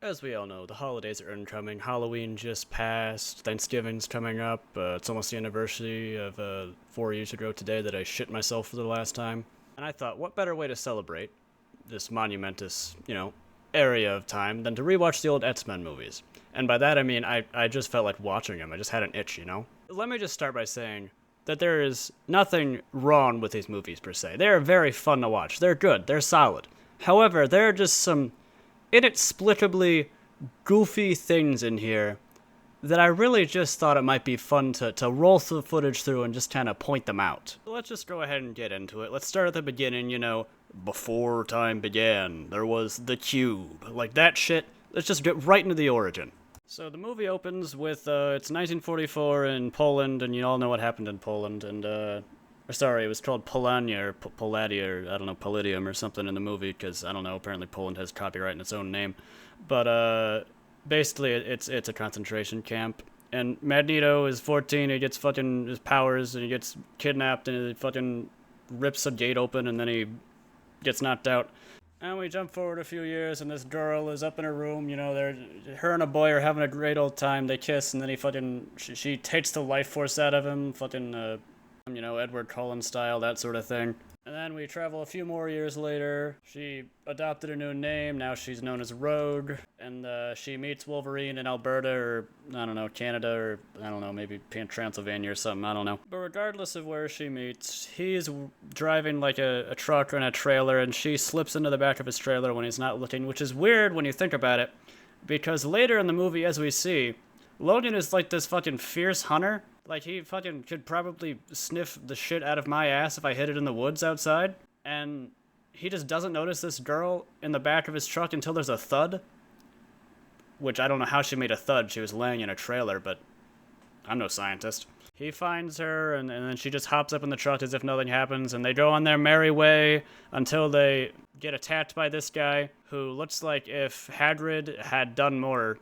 As we all know, the holidays are incoming. Halloween just passed. Thanksgiving's coming up. It's almost the anniversary of 4 years ago today that I shit myself for the last time. And I thought, what better way to celebrate this monumentous, area of time than to rewatch the old Xmen movies? And by that I mean I just felt like watching them. I just had an itch. Let me just start by saying that there is nothing wrong with these movies per se. They are very fun to watch. They're good. They're solid. However, there are just some inexplicably goofy things in here that I really just thought it might be fun to roll the footage through and just kind of point them out. Let's just go ahead and get into it. Let's start at the beginning, before time began, there was the cube. Like that shit. Let's just get right into the origin. So the movie opens with, it's 1944 in Poland, and you all know what happened in Poland, and, sorry, it was called Polania, or Poladia, or I don't know, Palladium or something in the movie, because, I don't know, apparently Poland has copyright in its own name. But, basically, it's a concentration camp. And Magneto is 14, he gets fucking his powers, and he gets kidnapped, and he fucking rips a gate open, and then he gets knocked out. And we jump forward a few years, and this girl is up in her room, her and a boy are having a great old time, they kiss, and then she takes the life force out of him, Edward Cullen style, that sort of thing. And then we travel a few more years later. She adopted a new name. Now she's known as Rogue. And she meets Wolverine in Alberta or, I don't know, Canada or, I don't know, maybe Transylvania or something. I don't know. But regardless of where she meets, he's driving like a truck or in a trailer, and she slips into the back of his trailer when he's not looking, which is weird when you think about it. Because later in the movie, as we see, Logan is like this fucking fierce hunter. Like, he fucking could probably sniff the shit out of my ass if I hid it in the woods outside. And he just doesn't notice this girl in the back of his truck until there's a thud. Which, I don't know how she made a thud. She was laying in a trailer, but I'm no scientist. He finds her, and then she just hops up in the truck as if nothing happens, and they go on their merry way until they get attacked by this guy, who looks like if Hagrid had done more,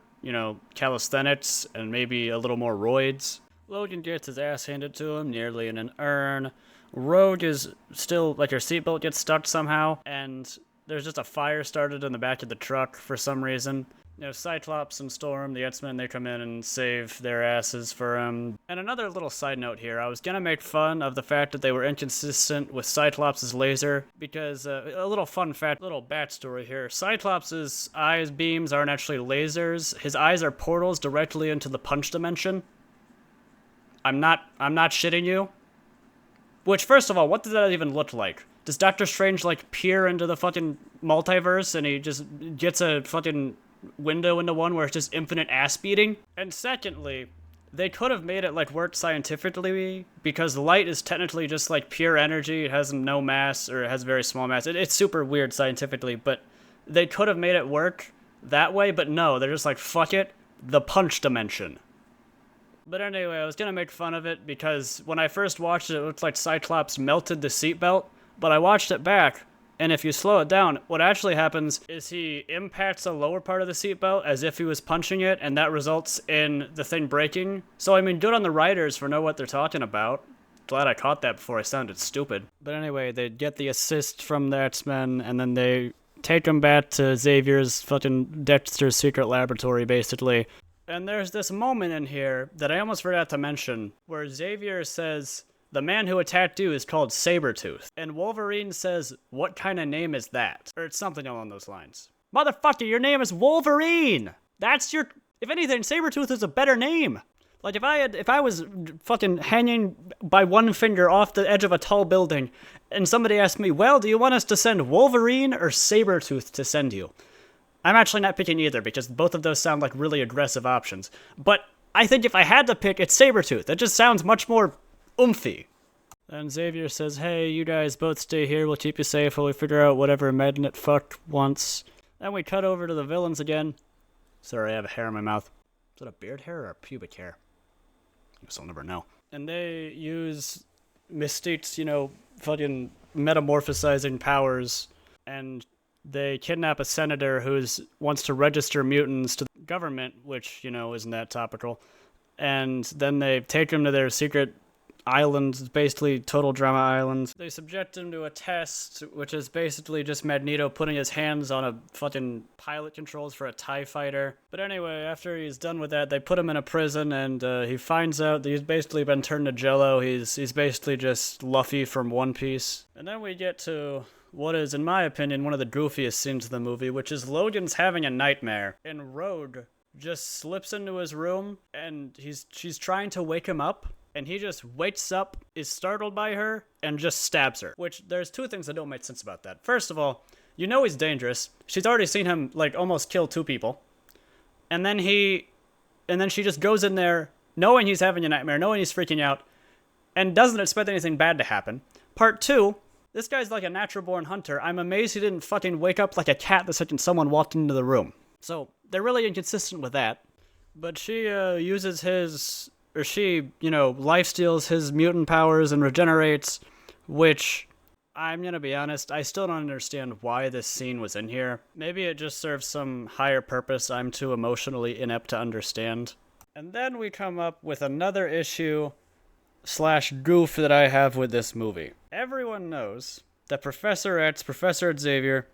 calisthenics and maybe a little more roids. Logan gets his ass handed to him, nearly in an urn. Rogue is still, like, her seatbelt gets stuck somehow, and there's just a fire started in the back of the truck for some reason. Cyclops and Storm, the Xmen, they come in and save their asses for him. And another little side note here, I was gonna make fun of the fact that they were inconsistent with Cyclops' laser, because, a little fun fact, little backstory here. Cyclops' eyes beams aren't actually lasers. His eyes are portals directly into the punch dimension. I'm not shitting you. Which, first of all, what does that even look like? Does Doctor Strange, peer into the fucking multiverse and he just gets a fucking window into one where it's just infinite ass beating? And secondly, they could have made it, work scientifically, because light is technically just, pure energy. It has no mass, or it has very small mass. It's super weird scientifically, but they could have made it work that way, but no, they're just fuck it, the punch dimension. But anyway, I was gonna make fun of it because when I first watched it, it looked like Cyclops melted the seatbelt, but I watched it back, and if you slow it down, what actually happens is he impacts the lower part of the seatbelt as if he was punching it, and that results in the thing breaking. So, I mean, good on the writers for know what they're talking about. Glad I caught that before I sounded stupid. But anyway, they get the assist from the X-Men, and then they take him back to Xavier's fucking Dexter's secret laboratory, basically. And there's this moment in here that I almost forgot to mention, where Xavier says, "The man who attacked you is called Sabretooth." And Wolverine says, "What kind of name is that?" Or it's something along those lines. Motherfucker, your name is Wolverine! If anything, Sabretooth is a better name. Like, if I was fucking hanging by one finger off the edge of a tall building, and somebody asked me, well, do you want us to send Wolverine or Sabretooth to send you? I'm actually not picking either, because both of those sound like really aggressive options. But I think if I had to pick, it's Sabretooth. It just sounds much more oomphy. And Xavier says, hey, you guys both stay here. We'll keep you safe while we figure out whatever magnet fuck wants. Then we cut over to the villains again. Sorry, I have a hair in my mouth. Is that a beard hair or a pubic hair? I guess I'll never know. And they use Mystique's, fucking metamorphosizing powers, and they kidnap a senator who wants to register mutants to the government, which, isn't that topical. And then they take him to their secret island, basically Total Drama Island. They subject him to a test, which is basically just Magneto putting his hands on a fucking pilot controls for a TIE fighter. But anyway, after he's done with that, they put him in a prison, and he finds out that he's basically been turned to Jello. He's basically just Luffy from One Piece. And then we get to what is, in my opinion, one of the goofiest scenes of the movie, which is Logan's having a nightmare, and Rogue just slips into his room, and she's trying to wake him up, and he just wakes up, is startled by her, and just stabs her. Which, there's two things that don't make sense about that. First of all, you know he's dangerous. She's already seen him, like, almost kill 2 people. And then she just goes in there, knowing he's having a nightmare, knowing he's freaking out, and doesn't expect anything bad to happen. Part 2, this guy's like a natural-born hunter. I'm amazed he didn't fucking wake up like a cat the second someone walked into the room. So, they're really inconsistent with that. But she lifesteals his mutant powers and regenerates, which, I'm gonna be honest, I still don't understand why this scene was in here. Maybe it just serves some higher purpose I'm too emotionally inept to understand. And then we come up with another issue / goof that I have with this movie. Everyone knows that Professor Xavier,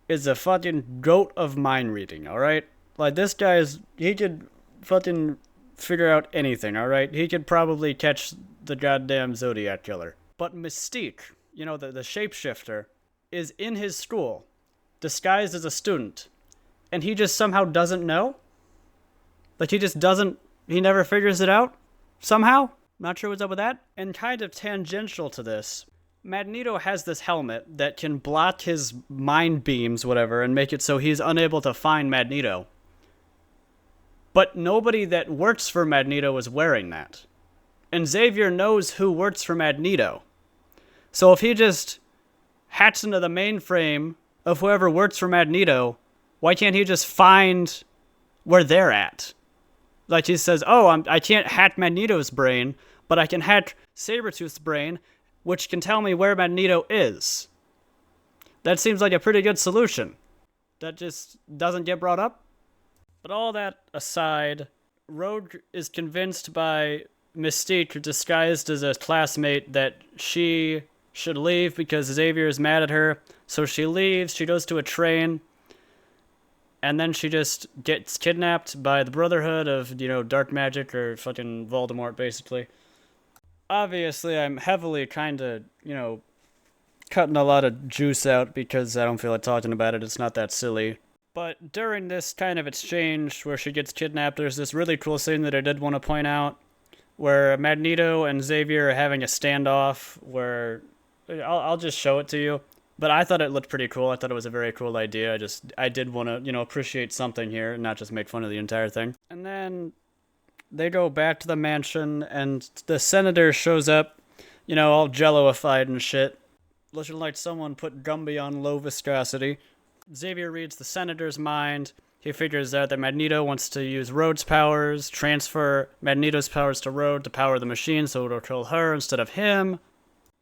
is a fucking goat of mind reading, alright? Like, this guy he could fucking figure out anything, alright? He could probably catch the goddamn Zodiac Killer. But Mystique, the shapeshifter, is in his school, disguised as a student, and he just somehow doesn't know? Like, he never figures it out? Somehow? Not sure what's up with that. And kind of tangential to this, Magneto has this helmet that can block his mind beams, whatever, and make it so he's unable to find Magneto. But nobody that works for Magneto is wearing that. And Xavier knows who works for Magneto. So if he just hacks into the mainframe of whoever works for Magneto, why can't he just find where they're at? Like, he says, I can't hack Magneto's brain, but I can hack Sabretooth's brain, which can tell me where Magneto is. That seems like a pretty good solution. That just doesn't get brought up. But all that aside, Rogue is convinced by Mystique, disguised as a classmate, that she should leave because Xavier is mad at her. So she leaves, she goes to a train, and then she just gets kidnapped by the Brotherhood of, dark magic, or fucking Voldemort, basically. Obviously, I'm heavily kinda, cutting a lot of juice out because I don't feel like talking about it. It's not that silly. But during this kind of exchange where she gets kidnapped, there's this really cool scene that I did want to point out, where Magneto and Xavier are having a standoff, where I'll just show it to you. But I thought it looked pretty cool. I thought it was a very cool idea. I did want to, appreciate something here, and not just make fun of the entire thing. And then they go back to the mansion, and the senator shows up, all jello-ified and shit, looking like someone put Gumby on low viscosity. Xavier reads the senator's mind. He figures out that Magneto wants to use Rhodes' powers, transfer Magneto's powers to Rhodes to power the machine so it'll kill her instead of him.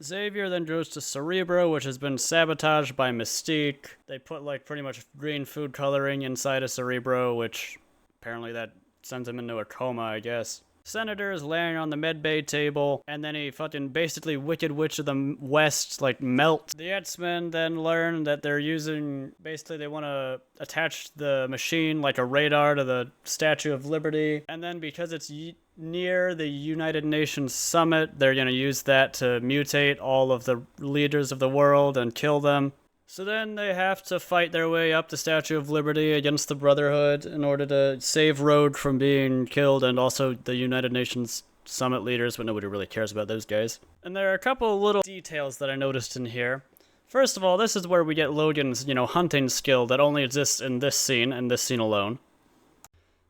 Xavier then goes to Cerebro, which has been sabotaged by Mystique. They put, pretty much green food coloring inside of Cerebro, which apparently that sends him into a coma, I guess. Senator is laying on the medbay table, and then he fucking basically Wicked Witch of the West, melt. The Xmen then learn that they're using, basically they want to attach the machine like a radar to the Statue of Liberty, and then because it's near the United Nations summit, they're going to use that to mutate all of the leaders of the world and kill them. So then they have to fight their way up the Statue of Liberty against the Brotherhood in order to save Rogue from being killed, and also the United Nations summit leaders, but nobody really cares about those guys. And there are a couple little details that I noticed in here. First of all, this is where we get Logan's, hunting skill that only exists in this scene, and this scene alone.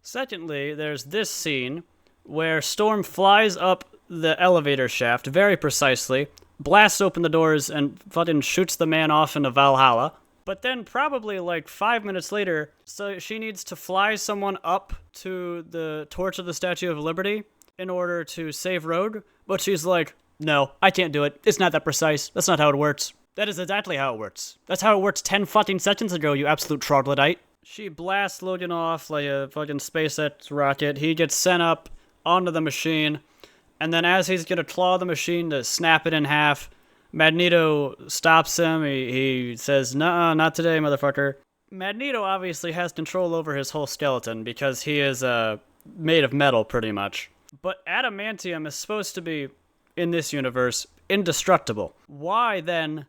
Secondly, there's this scene where Storm flies up the elevator shaft very precisely, blasts open the doors, and fucking shoots the man off into Valhalla. But then probably 5 minutes later, so she needs to fly someone up to the torch of the Statue of Liberty in order to save Rogue. But she's like, no, I can't do it. It's not that precise. That's not how it works. That is exactly how it works. That's how it worked 10 fucking seconds ago, you absolute troglodyte. She blasts Logan off like a fucking SpaceX rocket. He gets sent up onto the machine. And then as he's gonna claw the machine to snap it in half, Magneto stops him. He says, "Nuh-uh, not today, motherfucker." Magneto obviously has control over his whole skeleton because he is made of metal, pretty much. But adamantium is supposed to be, in this universe, indestructible. Why, then,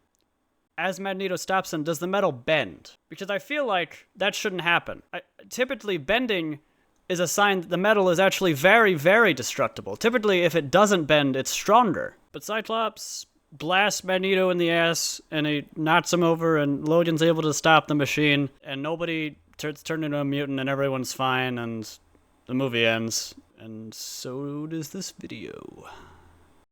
as Magneto stops him, does the metal bend? Because I feel like that shouldn't happen. Typically, bending is a sign that the metal is actually very, very destructible. Typically, if it doesn't bend, it's stronger. But Cyclops blasts Magneto in the ass, and he knocks him over, and Logan's able to stop the machine, and nobody turned into a mutant, and everyone's fine, and the movie ends. And so does this video.